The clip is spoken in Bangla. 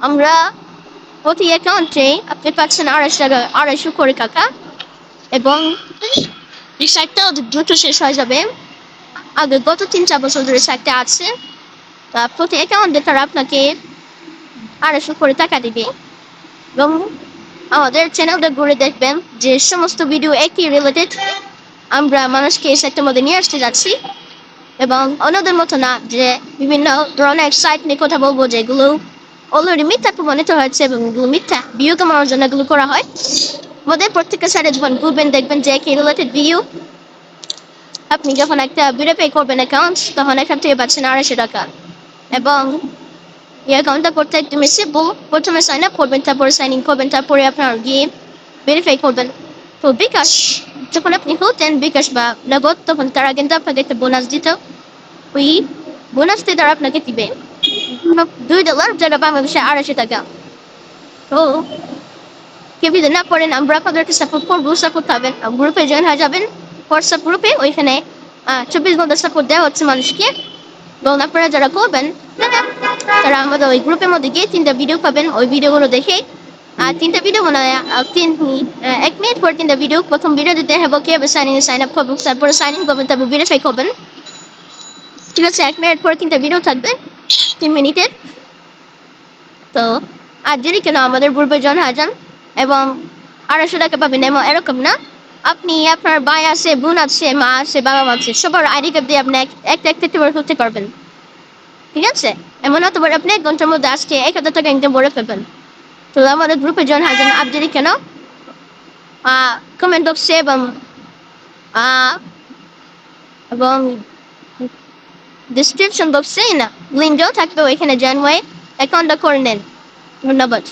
আমরা প্রতি অ্যাকাউন্টে আপনি পাচ্ছেন 250 করে টাকা, এবং এই সাইটটা অতি দ্রুত শেষ হয়ে যাবে। আগে গত 3-4 বছর ধরে সাইটটা আছে। তা প্রতি অ্যাকাউন্টে তারা আপনাকে 250 করে টাকা দিবে। এবং আমাদের চ্যানেলটা ঘুরে দেখবেন যে সমস্ত ভিডিও একই রিলেটেড আমরা মানুষকে এই সাইটের মধ্যে নিয়ে আসতে যাচ্ছি। এবং অন্যদের মতো না যে বিভিন্ন ধরনের সাইট নিয়ে কথা বলবো যেগুলো অলরেডি মিথ্যা প্রমাণিত হয়েছে এবং এগুলো মিথ্যা ভিউ কামানোর জন্য এগুলো করা হয়। আমাদের প্রত্যেকটা সাইটে যখন ঘুরবেন দেখবেন যে একই রিলেটেড ভিউ। আপনি যখন একটা ভিডিও পে করবেন অ্যাকাউন্ট, তখন এখান থেকে পাচ্ছেন 250 টাকা। এবং এই অ্যাকাউন্টটা করতে একদমই সিম্পল। প্রথমে সাইন আপ করবেন, তারপরে সাইন ইন করবেন, তারপরে আপনার গিয়ে ভেরিফাই করবেন। তো বিকাশ যখন আপনি হতেন বিকাশ বা নগদ, তখন তারা কিন্তু আপনাকে একটা বোনাস দিত। ওই বোনাসটি তারা আপনাকে দিবে $2, যেটা বাংলাদেশে 250 টাকা। তো কেউ যদি না করেন, আমরা আপনাদেরকে সাপোর্ট করবো। সাপোর্ট পাবেন, গ্রুপে জয়েন হয়ে যাবেন, হোয়াটসঅ্যাপ গ্রুপে। ওইখানে 24 ঘন্টা সাপোর্ট দেওয়া হচ্ছে মানুষকে। এবং আপনারা যারা করবেন তারা আমাদের ওই গ্রুপের মধ্যে গিয়ে 3টা ভিডিও পাবেন। ওই ভিডিওগুলো দেখে 3টা ভিডিও মানে 1 মিনিট পর 3টা ভিডিও। প্রথম ভিডিও দিতে হবে কীভাবে সাইন আপ করবেন, তারপরে সাইন ইন করবেন, তারপর ভেরিফাই করবেন। ঠিক আছে, 1 মিনিট পরে 3টা ভিডিও থাকবে 3 মিনিটের। তো আর দেরি কেন, আমাদের গ্রুপে জয়েন হয়ে যান। এবং 250 টাকা পাবেন এরকম না, আপনি আপনার ভাই আছে, বোন আছে, মা আছে, বাবা মা আছে, সবার আইডি কার্ড দিয়ে আপনি একটা করতে পারবেন। ঠিক আছে, এমন হতে পারে আপনি 1 ঘন্টার মধ্যে আজকে 1000 টাকা ইনকাম করে ফেলবেন। তো আমাদের গ্রুপে জয়েন হয়ে যান। আর দেরি কেন, কমেন্ট বক্সে এবং ডিসক্রিপশন বক্সে না লিঙ্ক দেওয়া থাকবে, ওইখানে জয়েন হয়ে অ্যাকাউন্টটা করে নেন। ধন্যবাদ।